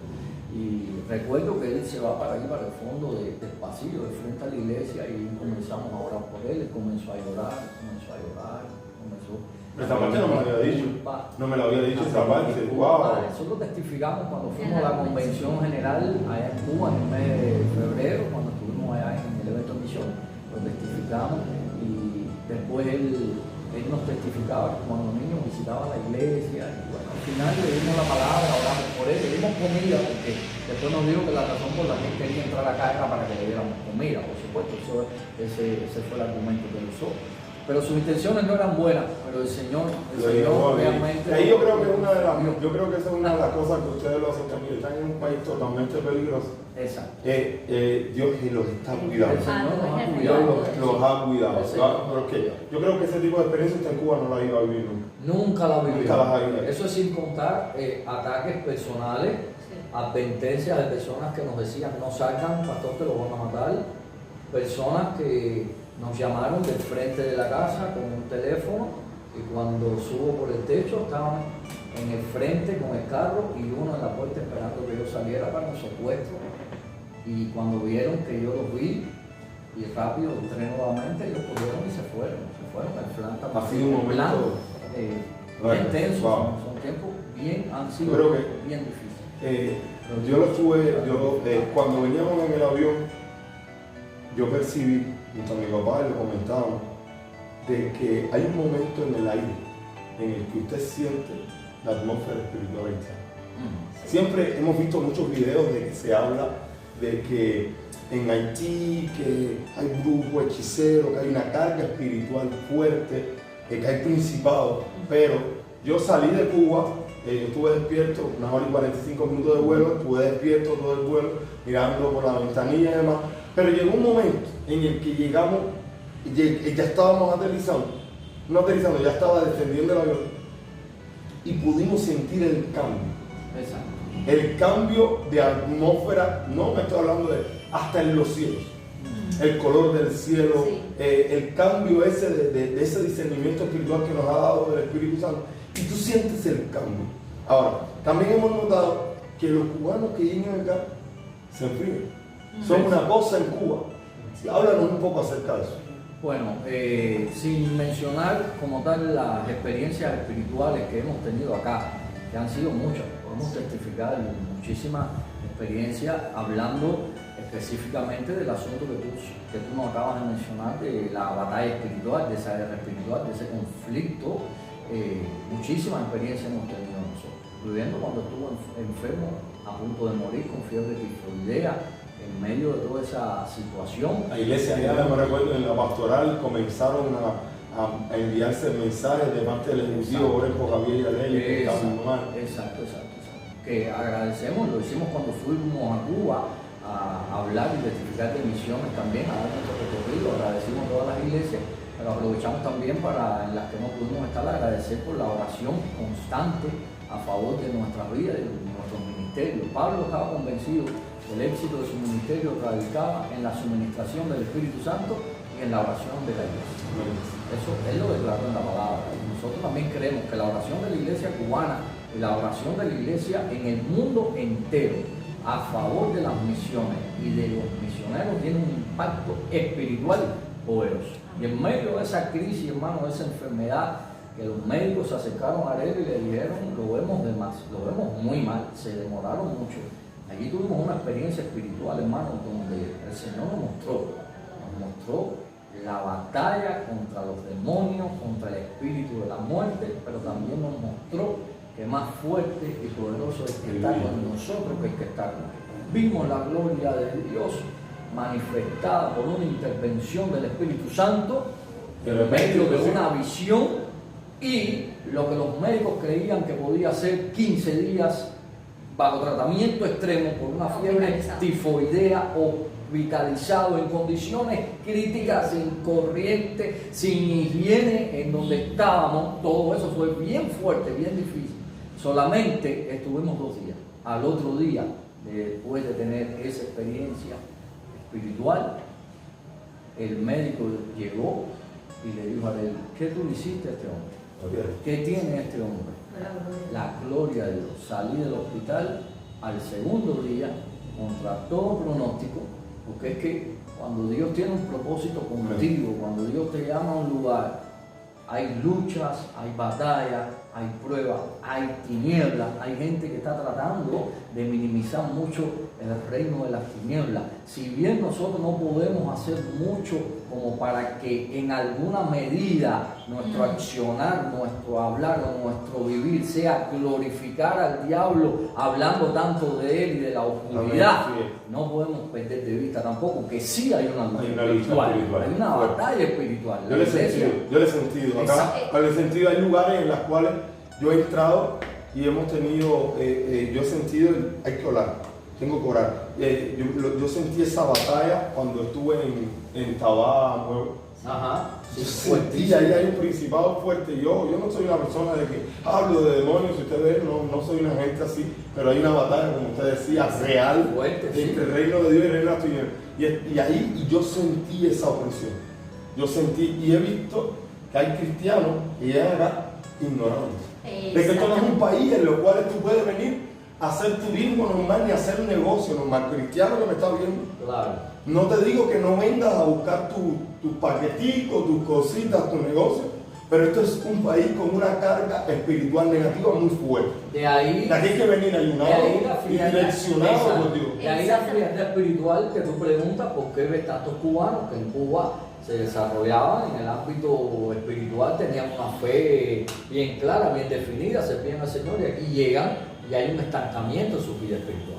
Y recuerdo que él se va para ahí, para el fondo del pasillo, de frente a la iglesia, y comenzamos a orar por él. Él comenzó a llorar. Esta parte no me lo había dicho. No me lo había dicho esa parte. Wow. Eso lo testificamos cuando fuimos a la convención general allá en Cuba en el mes de febrero, cuando estuvimos allá en el evento de misión. Lo testificamos y después él nos testificaba que cuando los niños visitaban la iglesia. Y bueno, al final le dimos la palabra, oramos por él, le dimos comida, porque después nos dijo que la razón por la que él quería entrar acá era para que le diéramos comida. Por supuesto, ese fue el argumento que él usó. Pero sus intenciones no eran buenas, pero el Señor realmente... Ahí yo creo que esa es una de las cosas que ustedes lo hacen también. Están en un país totalmente peligroso. Exacto. Dios los está cuidando. El Señor Dios los ha cuidado. Yo creo que ese tipo de experiencia usted en Cuba no la iba a vivir nunca. Nunca la vivió. Nunca las ha vivido. Eso es sin contar ataques personales, advertencias de personas que nos decían no salgan, pastor, que los van a matar. Personas que nos llamaron del frente de la casa con un teléfono y cuando subo por el techo estaban en el frente con el carro y uno en la puerta esperando que yo saliera para un secuestro. Y cuando vieron que yo los vi y rápido entré nuevamente, ellos cogieron y se fueron. El plan ha sido un momento bien tenso, son tiempos han sido bien difíciles. Cuando veníamos en el avión, yo percibí, junto a mi papá lo comentábamos, de que hay un momento en el aire en el que usted siente la atmósfera espiritual interna. Siempre hemos visto muchos videos de que se habla de que en Haití que hay brujos, hechiceros, que hay una carga espiritual fuerte, que hay principados, pero yo salí de Cuba, yo estuve despierto, 1 hora y 45 minutos de vuelo, estuve despierto todo el vuelo, mirando por la ventanilla y demás, pero llegó un momento en el que llegamos, ya estábamos aterrizando, ya estaba descendiendo el avión y pudimos sentir el cambio. Exacto. El cambio de atmósfera, no me estoy hablando de hasta en los cielos, el color del cielo, el cambio ese de ese discernimiento espiritual que nos ha dado el Espíritu Santo, y tú sientes el cambio. Ahora, también hemos notado que los cubanos que llegan acá se enfrían. Son una cosa en Cuba. Háblanos un poco acerca de eso. Bueno, sin mencionar como tal las experiencias espirituales que hemos tenido acá, que han sido muchas, podemos testificar muchísimas experiencias hablando específicamente del asunto que tú nos acabas de mencionar, de la batalla espiritual, de esa guerra espiritual, de ese conflicto. Muchísimas experiencias hemos tenido nosotros. Viviendo cuando estuvo enfermo, a punto de morir con fiebre tifoidea, en medio de toda esa situación. La iglesia, ya me recuerdo, en la pastoral comenzaron a enviarse mensajes de parte del ejecutivo, oren por Javier y Adeli, que estaban mal. Exacto. Que agradecemos, lo hicimos cuando fuimos a Cuba a hablar y testificar de misiones también, a dar nuestro recorrido, agradecimos a todas las iglesias, pero aprovechamos también para, en las que no pudimos estar, agradecer por la oración constante a favor de nuestra vida y de nuestros ministerios. Pablo estaba convencido que el éxito de su ministerio radicaba en la suministración del Espíritu Santo y en la oración de la iglesia. Eso él lo declaró en la palabra. Nosotros también creemos que la oración de la iglesia cubana y la oración de la iglesia en el mundo entero a favor de las misiones y de los misioneros tiene un impacto espiritual poderoso. Y en medio de esa crisis, hermano, de esa enfermedad, que los médicos se acercaron a él y le dijeron, lo vemos de más, lo vemos muy mal, se demoraron mucho. Allí tuvimos una experiencia espiritual, hermano, donde el Señor nos mostró la batalla contra los demonios, contra el espíritu de la muerte, pero también nos mostró que más fuerte y poderoso es que está con nosotros que el que está con nosotros. Vimos la gloria de Dios manifestada por una intervención del Espíritu Santo en medio de una visión, y lo que los médicos creían que podía ser 15 días bajo tratamiento extremo por una fiebre tifoidea, hospitalizado en condiciones críticas, sin corriente, sin higiene, en donde estábamos. Todo eso fue bien fuerte, bien difícil. Solamente estuvimos 2 días. Al otro día después de tener esa experiencia espiritual, el médico llegó y le dijo a él, ¿qué tú le hiciste a este hombre? ¿Qué tiene este hombre? La gloria de Dios. Salí del hospital al segundo día contra todo pronóstico, porque es que cuando Dios tiene un propósito contigo, cuando Dios te llama a un lugar, hay luchas, hay batallas, hay pruebas, hay tinieblas, hay gente que está tratando de minimizar mucho el reino de las tinieblas. Si bien nosotros no podemos hacer mucho como para que en alguna medida nuestro accionar, nuestro hablar o nuestro vivir sea glorificar al diablo hablando tanto de él y de la oscuridad, no podemos perder de vista tampoco que sí hay una lucha espiritual, hay una batalla espiritual. Yo le he sentido, acá, hay lugares en los cuales yo he entrado y hemos tenido, yo he sentido, hay que orar, tengo que orar. Yo sentí esa batalla cuando estuve en Tabá, Ajá. Yo sentí, ahí hay un principado fuerte. Yo no soy una persona de que hablo de demonios, si usted ve, no soy una gente así, pero hay una batalla, como usted decía, real, fuerte, entre el reino de Dios y el reino de las tinieblas. Y ahí yo sentí esa opresión. Yo sentí y he visto que hay cristianos que llegan acá ignorantes. De que esto no es un país en el cual tú puedes venir a hacer turismo normal ni hacer negocio normal. Cristiano que me está viendo. Claro. No te digo que no vengas a buscar tus paqueticos, tus cositas, tu negocio, pero esto es un país con una carga espiritual negativa muy fuerte. De ahí hay que venir ayunado y direccionado por Dios. De ahí la frialdad espiritual que tú preguntas por qué ves tantos cubanos que en Cuba se desarrollaban en el ámbito espiritual, tenían una fe bien clara, bien definida, servían al Señor y aquí llegan y hay un estancamiento en su vida espiritual.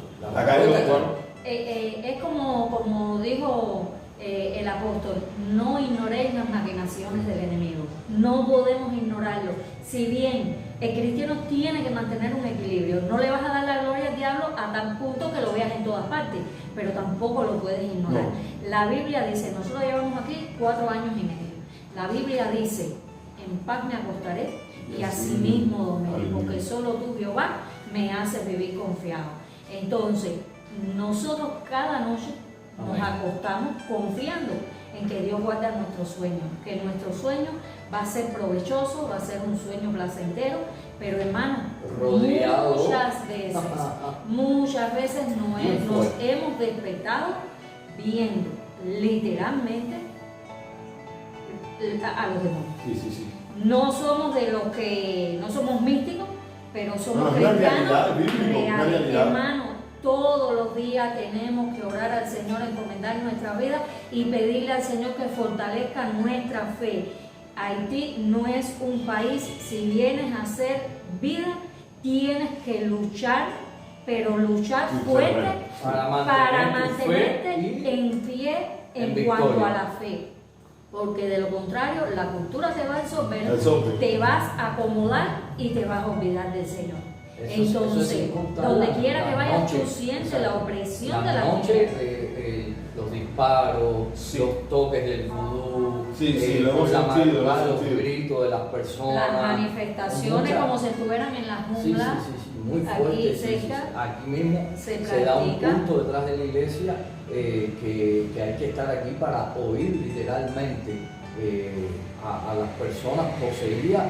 Es como dijo el apóstol, no ignoréis las maquinaciones del enemigo, no podemos ignorarlo. Si bien el cristiano tiene que mantener un equilibrio, no le vas a dar la gloria al diablo a tal punto que lo veas en todas partes, pero tampoco lo puedes ignorar. No. La Biblia dice, nosotros llevamos aquí 4 años y medio, la Biblia dice, en paz me acostaré y asimismo dormiré, porque solo tú, Jehová, me haces vivir confiado. Entonces, nosotros cada noche nos acostamos confiando en que Dios guarda nuestro sueño, que nuestro sueño va a ser provechoso, va a ser un sueño placentero, pero hermano, muchas veces nos hemos despertado viendo literalmente a los demonios. Sí. No somos de los que, no somos místicos, pero somos cristianos reales, hermano. Todos los días tenemos que orar al Señor, encomendar nuestra vida y pedirle al Señor que fortalezca nuestra fe. Haití no es un país, si vienes a hacer vida, tienes que luchar, pero luchar fuerte para mantenerte en pie en cuanto a la fe. Porque de lo contrario, la cultura te va a absorber, te vas a acomodar y te vas a olvidar del Señor. Entonces, donde quiera que vayas, tú sientes la opresión de la noche, los disparos, los toques del vudú, la madrugada, los gritos de las personas, las manifestaciones como si estuvieran en la jungla. Muy fuerte. Aquí cerca, aquí mismo se da un punto detrás de la iglesia que hay que estar aquí para oír literalmente a las personas poseídas,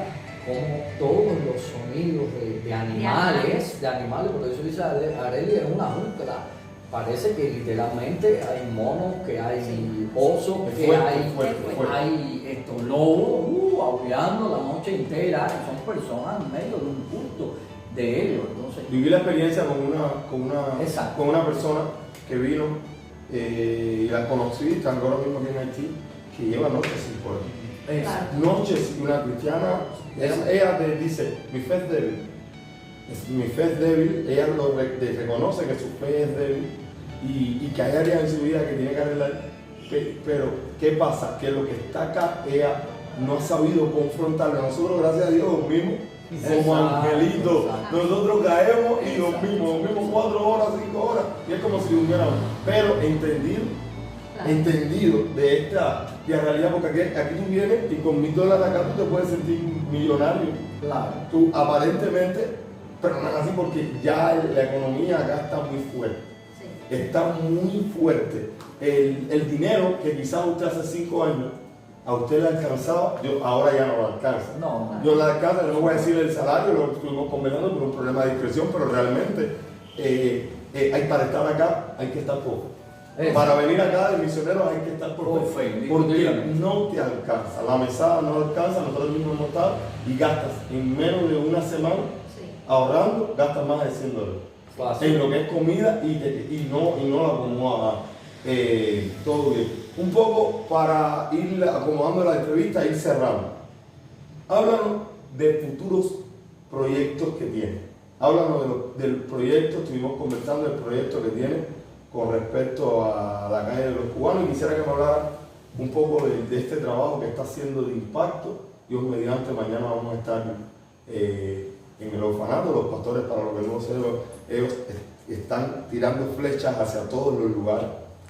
como todos los sonidos de animales, por eso dice Arely, es una jungla. Parece que literalmente hay monos, que hay osos, que hay estos lobos aullando la noche entera, y son personas en medio de un culto de ellos. Entonces, viví la experiencia con una persona que vino y la conocí, están ahora mismo aquí en Haití, que lleva noches sin poder. Noches, una cristiana, ella dice, mi fe es débil. Mi fe es débil, ella reconoce que su fe es débil y que hay áreas en su vida que tiene que arreglar. Pero, ¿qué pasa? Que lo que está acá, ella no ha sabido confrontarlo. Nosotros, gracias a Dios, dormimos como angelitos. Nosotros caemos y dormimos 4 horas, 5 horas, y es como si durmiéramos. Pero entendido de esta realidad, porque aquí tú vienes y con $1000 acá tú te puedes sentir millonario. Claro. Tú aparentemente, pero no es así porque ya la economía acá está muy fuerte. está muy fuerte. El dinero que quizás usted hace 5 años a usted le alcanzaba, ahora ya no lo alcanza. No. Yo le alcanza, no voy a decir el salario, lo estuvimos conversando por un problema de discreción, pero realmente para estar acá hay que estar poco. Para venir acá de misioneros hay que estar por fe, porque no te alcanza. La mesada no alcanza, nosotros mismos hemos estado y gastas en menos de una semana ahorrando, gastas más de $100 en lo que es comida y no lo acomoda todo bien. Un poco para ir acomodando la entrevista e ir cerrando. Háblanos de futuros proyectos que tiene. Háblanos del proyecto, estuvimos conversando del proyecto que tiene con respecto a la calle de los cubanos, y quisiera que me hablara un poco de este trabajo que está haciendo de impacto. Dios mediante, mañana vamos a estar en el orfanato. Los pastores, para los que no sepan, ellos están tirando flechas hacia todos los lugares.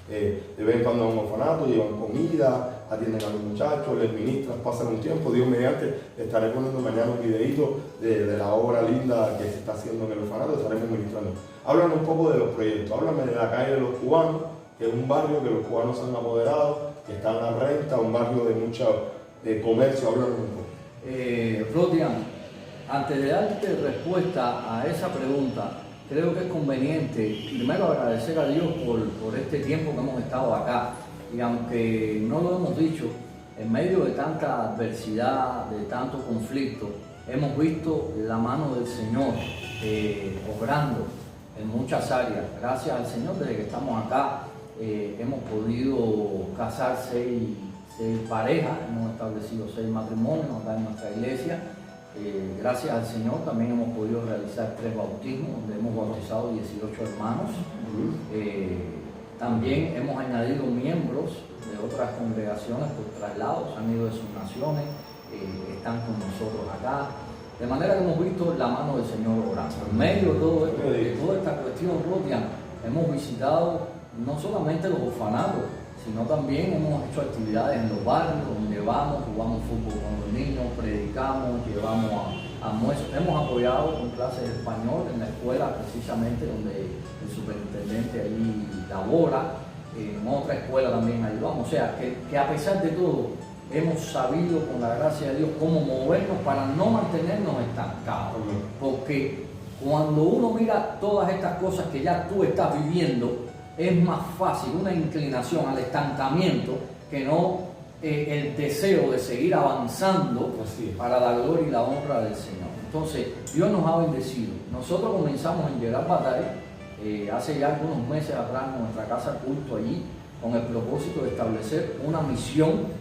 De vez en cuando van a un orfanato, llevan comida, atienden a los muchachos, les ministran, pasan un tiempo. Dios mediante, estaré poniendo mañana un videito de la obra linda que se está haciendo en el orfanato, estaremos ministrando. Háblame un poco de los proyectos, háblame de la calle de los cubanos, que es un barrio que los cubanos se han apoderado, que está en la renta, un barrio de mucho comercio. Háblame un poco. Rodian, antes de darte respuesta a esa pregunta, creo que es conveniente primero agradecer a Dios por este tiempo que hemos estado acá. Y aunque no lo hemos dicho, en medio de tanta adversidad, de tanto conflicto, hemos visto la mano del Señor obrando en muchas áreas. Gracias al Señor, desde que estamos acá, hemos podido casar 6 parejas, hemos establecido 6 matrimonios acá en nuestra iglesia. Gracias al Señor también hemos podido realizar 3 bautismos, donde hemos bautizado 18 hermanos. También hemos añadido miembros de otras congregaciones por traslados, han ido de sus naciones, están con nosotros acá. De manera que hemos visto la mano del Señor orando. En medio de todo esto, de toda esta cuestión, Rodian, hemos visitado no solamente los orfanatos, sino también hemos hecho actividades en los barrios donde vamos, jugamos fútbol con los niños, predicamos, llevamos almuerzos. Hemos apoyado con clases de español en la escuela, precisamente donde el superintendente allí labora. En otra escuela también ayudamos. O sea, que a pesar de todo, hemos sabido, con la gracia de Dios, cómo movernos para no mantenernos estancados. Porque cuando uno mira todas estas cosas que ya tú estás viviendo, es más fácil una inclinación al estancamiento que no el deseo de seguir avanzando para la gloria y la honra del Señor. Entonces, Dios nos ha bendecido. Nosotros comenzamos en Gerard Bataille, hace ya algunos meses atrás, en nuestra casa culto allí, con el propósito de establecer una misión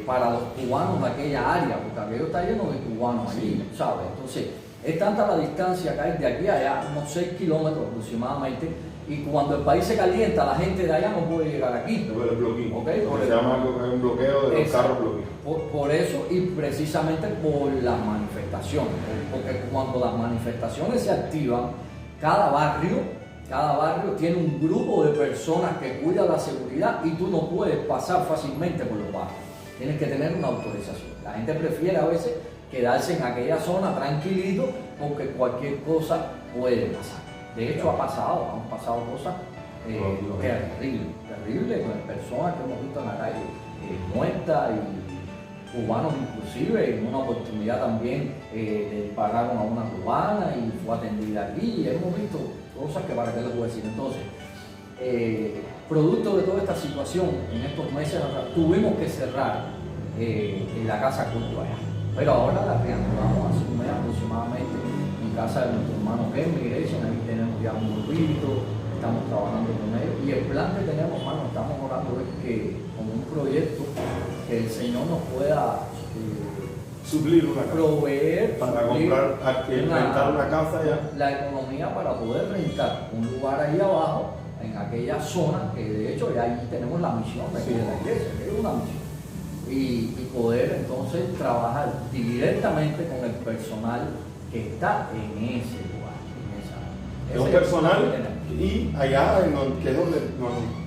para los cubanos de aquella área, porque aquello está lleno de cubanos allí, ¿sabes? Entonces, es tanta la distancia que hay de aquí a allá, unos 6 kilómetros aproximadamente, y cuando el país se calienta, la gente de allá no puede llegar aquí. Por el bloqueo. ¿Okay? Se llama un bloqueo de los carros bloqueados. Por eso y precisamente por las manifestaciones, porque cuando las manifestaciones se activan, cada barrio tiene un grupo de personas que cuida la seguridad y tú no puedes pasar fácilmente por los barrios. Tienes que tener una autorización. La gente prefiere a veces quedarse en aquella zona tranquilito porque cualquier cosa puede pasar. De hecho, han pasado cosas terribles, con personas que hemos visto en la calle muertas y cubanos inclusive. En una oportunidad también le dispararon a una cubana y fue atendida aquí. Y hemos visto cosas que para qué les voy a decir. Entonces, producto de toda esta situación, en estos meses tuvimos que cerrar en la casa culto allá. Pero ahora la reanudamos hace un mes aproximadamente en casa de nuestro hermano Henry Grayson. Ahí tenemos ya un grupito, estamos trabajando con ellos. Y el plan que tenemos, hermano, estamos orando es que con un proyecto que el Señor nos pueda suplir una casa, proveer para rentar una casa ya. La economía para poder rentar un lugar ahí abajo, en aquella zona, que de hecho ya ahí tenemos la misión de aquí de la iglesia, que es una misión. Y poder entonces trabajar directamente con el personal que está en ese lugar. Es un personal, y allá, que es donde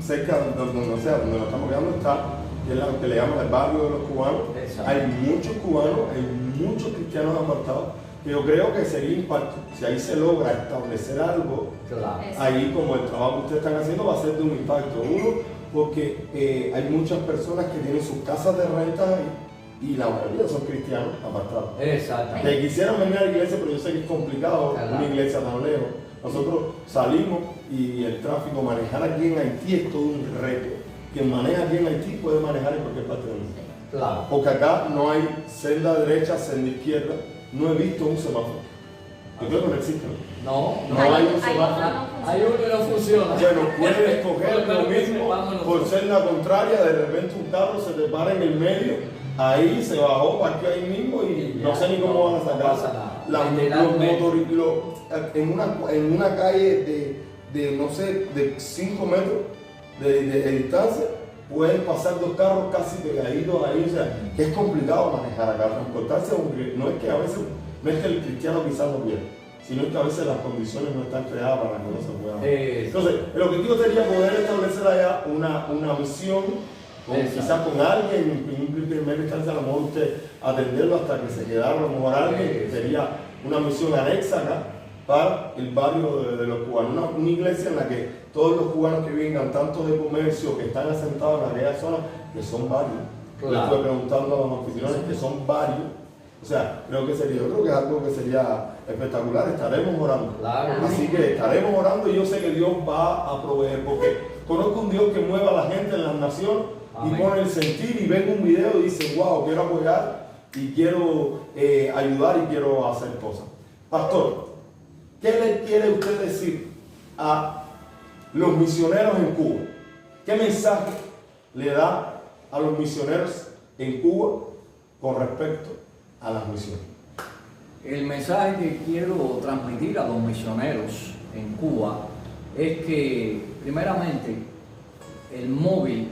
cerca donde nos estamos quedando, está, que es lo que le llaman el barrio de los cubanos. Exacto. Hay muchos cubanos, hay muchos cristianos apartados, que yo creo que sería impacto. Si ahí se logra establecer algo, Claro. ahí como el trabajo que ustedes están haciendo va a ser de un impacto. Uno, porque hay muchas personas que tienen sus casas de renta y la mayoría son cristianos apartados. Exactamente. Que quisieran venir a la iglesia, pero yo sé que es complicado Claro. una iglesia tan lejos. Nosotros salimos y el tráfico, manejar aquí en Haití es todo un reto. Quien maneja aquí en Haití puede manejar en cualquier parte del mundo. Claro. Porque acá no hay senda derecha, senda izquierda. No he visto un semáforo. Yo creo que no existe. No, No hay un hay semáforo. uno. Hay uno que no funciona. Bueno, puedes escoger Pero lo mismo por ser la contraria. De repente un carro se te para en el medio. Ahí se bajó, parqueó ahí mismo y no sé ni cómo van a sacar. No pasa nada. Los Literalmente. en una calle de no sé, de 5 metros de distancia, pueden pasar dos carros casi pegaditos ahí. O sea, que es complicado manejar acá, transportarse. No es que a veces, no es que el cristiano quizás no quiera, sino que a veces las condiciones no están creadas para que no se pueda. Entonces, el objetivo sería poder establecer allá una misión, quizás con alguien, en primera instancia a lo mejor usted atenderlo hasta que se quedara, a lo mejor alguien, sería una misión anexa acá para el barrio de los cubanos, una iglesia en la que todos los cubanos que vengan, tanto de comercio, que están asentados en aquella zona, que son varios. Claro. Le estoy preguntando a los anfitriones que son varios. O sea, yo creo que es algo que sería espectacular. Estaremos orando. Claro. Así que estaremos orando y yo sé que Dios va a proveer, porque conozco un Dios que mueva a la gente en las naciones. Amén. Y pone el sentir y ven un video y dice, wow, quiero apoyar y quiero ayudar y quiero hacer cosas. Pastor, ¿qué le quiere usted decir a los misioneros en Cuba? ¿Qué mensaje le da a los misioneros en Cuba con respecto a las misiones? El mensaje que quiero transmitir a los misioneros en Cuba es que, primeramente, el móvil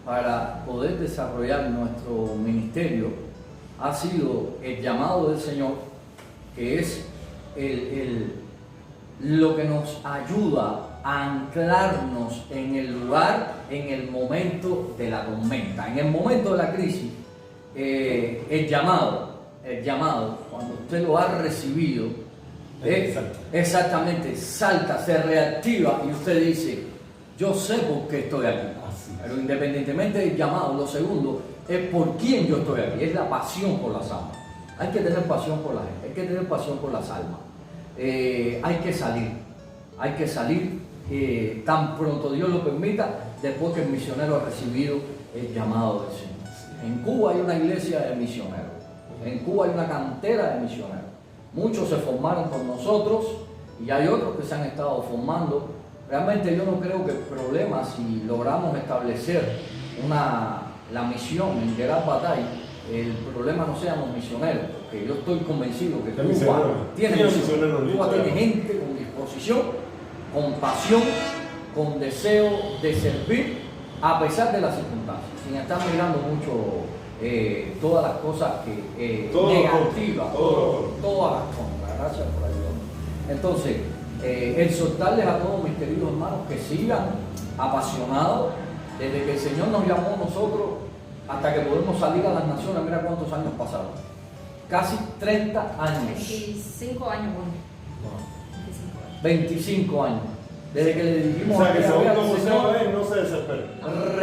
para poder desarrollar nuestro ministerio ha sido el llamado del Señor, que es lo que nos ayuda a anclarnos en el lugar, en el momento de la tormenta, en el momento de la crisis. El llamado, cuando usted lo ha recibido, exactamente, salta, se reactiva y usted dice, yo sé por qué estoy aquí. Pero independientemente del llamado, lo segundo es por quién yo estoy aquí, es la pasión por las almas. Hay que tener pasión por la gente, hay que tener pasión por las almas. Hay que salir tan pronto Dios lo permita, después que el misionero ha recibido el llamado del Señor. En Cuba hay una iglesia de misioneros, en Cuba hay una cantera de misioneros. Muchos se formaron con nosotros y hay otros que se han estado formando. Realmente yo no creo que el problema, si logramos establecer la misión en Gerard Bataille, el problema no sean los misioneros, porque yo estoy convencido que Cuba tiene gente con disposición, con pasión, con deseo de servir, a pesar de las circunstancias, sin estar mirando mucho todas las cosas negativas, todas las contras. Gracias por ayudarme. Entonces, exhortarles a todos mis queridos hermanos que sigan apasionados desde que el Señor nos llamó a nosotros hasta que podemos salir a las naciones. Mira cuántos años pasaron, casi 30 años. 25 años, bueno. 25 años. Desde que le dijimos, o sea, que al según como Señor, se ve, no se desespera.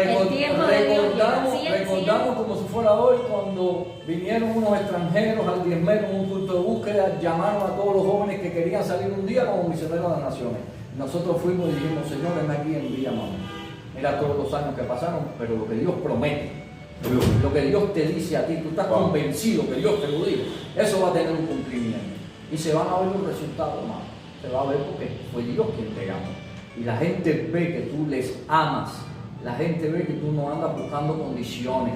El tiempo de Dios llega. Recordamos como si fuera hoy cuando vinieron unos extranjeros al diezmero en un culto de búsqueda, llamaron a todos los jóvenes que querían salir un día como misioneros de las naciones. Nosotros fuimos y dijimos, Señor, ven aquí, envíame. Mira todos los años que pasaron, pero lo que Dios promete, lo que Dios te dice a ti, tú estás convencido que Dios te lo dijo, eso va a tener un cumplimiento. Y se van a ver los resultados, hermano. Se va a ver porque fue Dios quien te llamó. Y la gente ve que tú les amas. La gente ve que tú no andas buscando condiciones.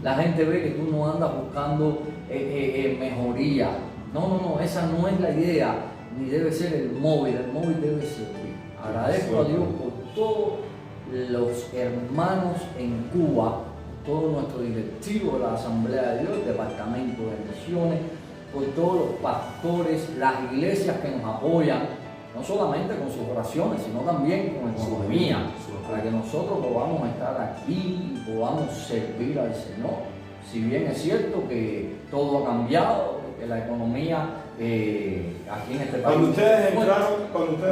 La gente ve que tú no andas buscando mejoría. No, esa no es la idea, ni debe ser el móvil debe servir. Agradezco a Dios por todos los hermanos en Cuba, todo nuestro directivo de la Asamblea de Dios, el Departamento de Misiones, por todos los pastores, las iglesias que nos apoyan, no solamente con sus oraciones, sino también con economía, para que nosotros podamos estar aquí y podamos servir al Señor. Si bien es cierto que todo ha cambiado, la economía aquí en este país. Cuando ustedes Bueno,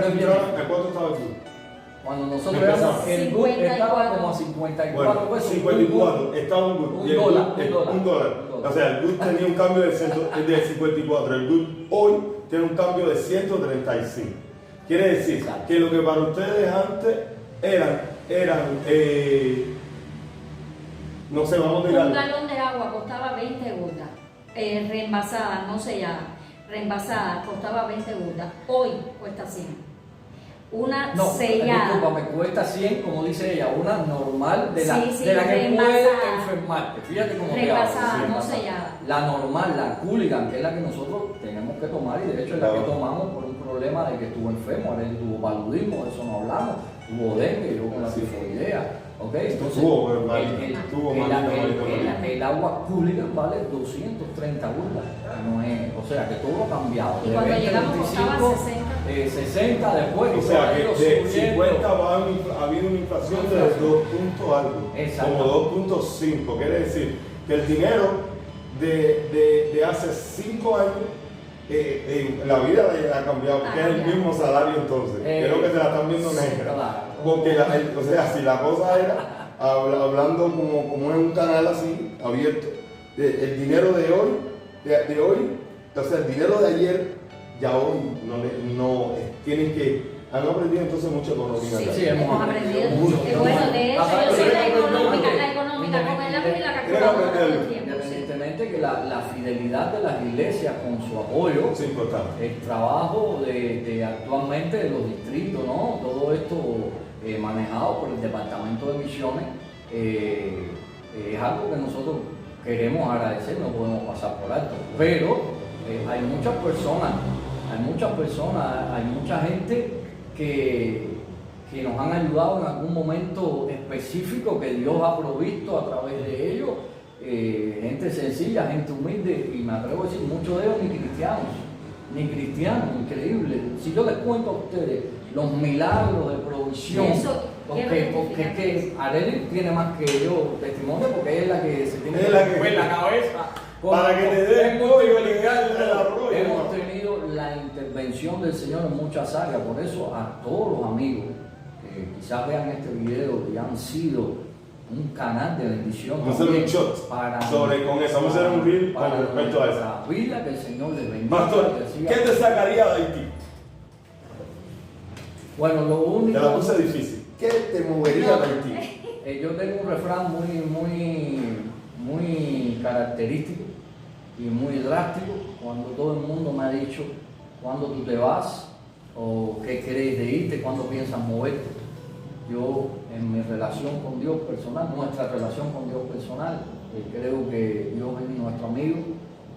entraron, ¿a cuánto estaba el good? cuando nosotros Empezamos. éramos, el good 54. estaba como a 54 Bueno, pesos. 54, estaba un good. Un Y el dólar, good- un el- dólar. un dólar. Un dólar. O sea, el good tenía un cambio de 54. El good hoy tiene un cambio de 135. Quiere decir Exacto. que lo que para ustedes antes eran no sé, vamos a Un mirar. galón de agua costaba 20 guldas, reenvasada, no sellada, reenvasada costaba 20 guldas, hoy cuesta 100. Una No, sellada. disculpa, me cuesta 100, como dice ella, una normal de la, Sí, sí, de la que reenvasada. puede enfermarte. Fíjate cómo te hablo. Reenvasada, Sí, no sellada. La normal, la Cooligan, que es la que nosotros tenemos que tomar, y de hecho es la que Claro. tomamos por un problema de que estuvo enfermo, él tuvo paludismo, de eso no hablamos, tuvo dengue, yo con la tifoidea. ¿Ok? Entonces, Tuvo, hermano, tuvo, el malito. agua Cooligan vale 230 burlas. No es, o sea que todo ha cambiado. Y De cuando 20, llegamos costaba 60. 60 después. O y sea, ha que ido de subiendo. 50 ha habido una inflación de 2 puntos algo, Exacto. como 2.5. Quiere decir que el dinero de hace 5 años, la vida ha cambiado, porque es el mismo salario entonces. Creo que se la están viendo negra. Claro. Porque, o sea, si la cosa era, hablando como es un canal así, abierto, el dinero de hoy, o sea, el dinero de ayer, ya hoy tienen que, han aprendido entonces mucha economía. Sí, acá. sí, hemos aprendido. Mucho. Bueno, de hecho, Aparte, yo soy la creo económica con el lápiz y la calculadora todo el tiempo. Independientemente que la fidelidad de las iglesias con su apoyo, Es importante. el trabajo de actualmente de los distritos, ¿no? Todo esto manejado por el Departamento de Misiones, es algo que nosotros queremos agradecer, no podemos pasar por alto. Pero hay muchas personas, hay mucha gente que nos han ayudado en algún momento específico que Dios ha provisto a través de ellos, gente sencilla, gente humilde, y me atrevo a decir, muchos de ellos ni cristianos, increíble. Si yo les cuento a ustedes los milagros de provisión, Eso, porque es que Arely tiene más que yo testimonio, porque ella es la que se tiene Es la que- en la cabeza. Para que te dé el hemos pollo, tenido- el arroz, hemos hermano. tenido la intervención del Señor en muchas áreas. Por eso a todos los amigos que quizás vean este video y han sido un canal de bendición Vamos a hacer un shot con eso, vamos a hacer un reel con respecto a eso. la vida que el Señor les bendiga. Pastor, que siga- ¿qué te sacaría de Haití? Bueno, lo Te único, la puse difícil. ¿Qué te movería de Haití? yo tengo un refrán muy característico y muy drástico, cuando todo el mundo me ha dicho cuándo tú te vas o qué querés de irte, cuándo piensas moverte. Yo, en mi relación con Dios personal, nuestra relación con Dios personal, creo que Dios es nuestro amigo,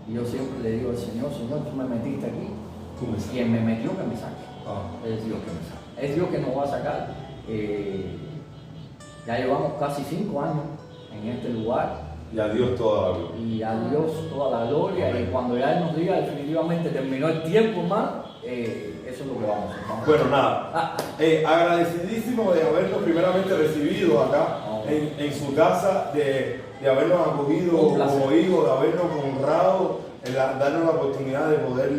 y yo siempre le digo al Señor, tú me metiste aquí, Tú me sacas. quien me metió que me saque. Ah. Es Dios que me saca. Es Dios que nos va a sacar. Ya llevamos casi 5 años en este lugar, Y a Dios toda la gloria. y a Dios toda la gloria. Amén. Y cuando ya Él nos diga definitivamente terminó el tiempo, hermano, eso es lo que vamos a hacer. Bueno, nada. Agradecidísimo de habernos primeramente recibido acá en su casa, de habernos acogido Un placer. como hijos, de habernos honrado, darnos la oportunidad de poder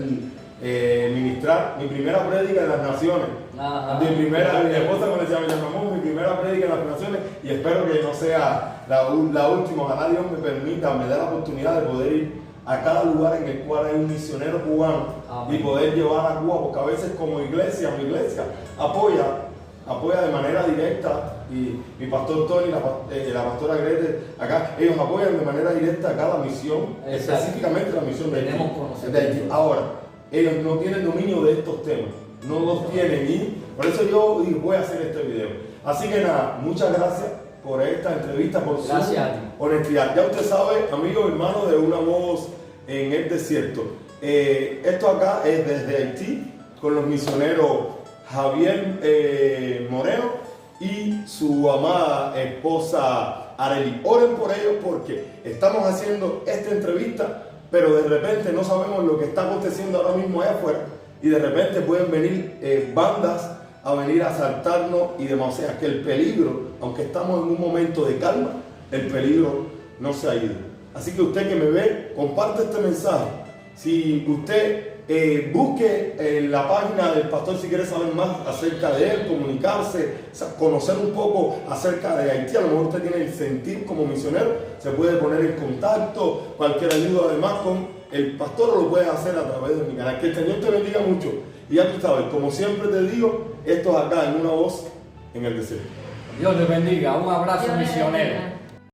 ministrar mi primera prédica en las naciones. Ajá. Mi esposa me decía, me llamamos mi primera prédica en las naciones, y espero que no sea la última. Ojalá Dios me permita, me dé la oportunidad de poder ir a cada lugar en el cual hay un misionero cubano. Amén. Y poder llevar a Cuba, porque a veces como iglesia, mi iglesia apoya de manera directa, y mi pastor Tony, la pastora Grete, acá, ellos apoyan de manera directa acá la misión, Exacto. específicamente la misión de Tenemos Haití. conocimiento. De Haití. Ahora, ellos no tienen dominio de estos temas, no los tienen, y por eso yo digo, voy a hacer este video. Así que nada, muchas gracias por esta entrevista, por su Gracias a ti. honestidad. Ya usted sabe, amigo hermano de Una Voz en el Desierto. Esto acá es desde Haití, con los misioneros Javier Moreno y su amada esposa Arely. Oren por ellos, porque estamos haciendo esta entrevista, pero de repente no sabemos lo que está aconteciendo ahora mismo allá afuera, y de repente pueden venir bandas a venir a asaltarnos y demás. O sea que el peligro, aunque estamos en un momento de calma, el peligro no se ha ido. Así que usted que me ve, comparte este mensaje. Si usted busque en la página del pastor si quiere saber más acerca de él, comunicarse, conocer un poco acerca de Haití. A lo mejor usted tiene el sentir como misionero, se puede poner en contacto, cualquier ayuda además con el pastor lo puede hacer a través de mi canal. Que el Señor te bendiga mucho. Y ya tú sabes, como siempre te digo, esto es acá en Una Voz en el Desierto. Dios les bendiga, un abrazo Dios les misionero. bendiga.